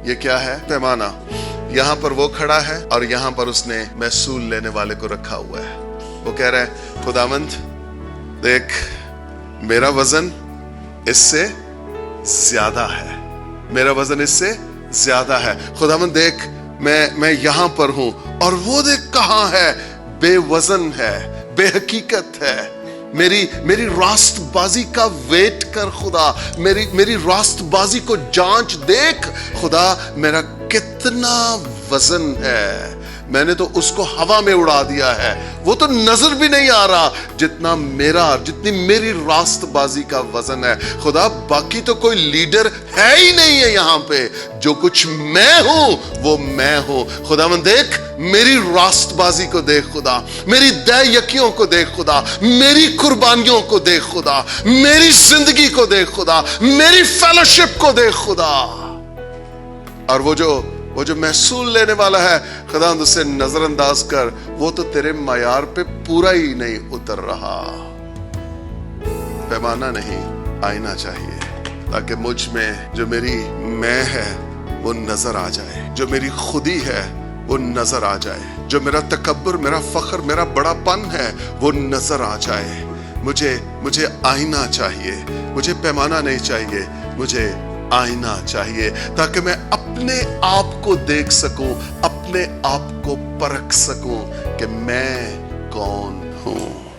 یہ کیا ہے؟ پیمانہ. یہاں پر وہ کھڑا ہے اور یہاں پر اس نے محصول لینے والے کو رکھا ہوا ہے. وہ کہہ رہا ہے خداوند دیکھ میرا وزن اس سے زیادہ ہے، میرا وزن اس سے زیادہ ہے. خداوند دیکھ میں یہاں پر ہوں اور وہ دیکھ کہاں ہے، بے وزن ہے، بے حقیقت ہے. میری راست بازی کا ویٹ کر خدا، میری راست بازی کو جانچ دیکھ خدا، میرا کتنا وزن ہے. میں نے تو اس کو ہوا میں اڑا دیا ہے، وہ تو نظر بھی نہیں آ رہا جتنی میری راست بازی کا وزن ہے. خدا باقی تو کوئی لیڈر ہے ہی نہیں ہے یہاں پہ، جو کچھ میں ہوں وہ میں ہوں. خداوند دیکھ میری راست بازی کو دیکھ خدا، میری دے یکیوں کو دیکھ خدا، میری قربانیوں کو دیکھ خدا، میری زندگی کو دیکھ خدا، میری فیلوشپ کو دیکھ خدا. اور وہ جو محصول لینے والا ہے خداوند اسے نظر انداز کر، وہ تو تیرے معیار پہ پورا ہی نہیں اتر رہا. پیمانہ نہیں، آئینہ چاہیے تاکہ مجھ میں جو میری میں ہے وہ نظر آ جائے، جو میری خودی ہے وہ نظر آ جائے، جو میرا تکبر، میرا فخر، میرا بڑا پن ہے وہ نظر آ جائے. مجھے آئینہ چاہیے، مجھے پیمانہ نہیں چاہیے، مجھے آئینہ چاہیے تاکہ میں اپنے آپ کو دیکھ سکوں، اپنے آپ کو پرکھ سکوں کہ میں کون ہوں.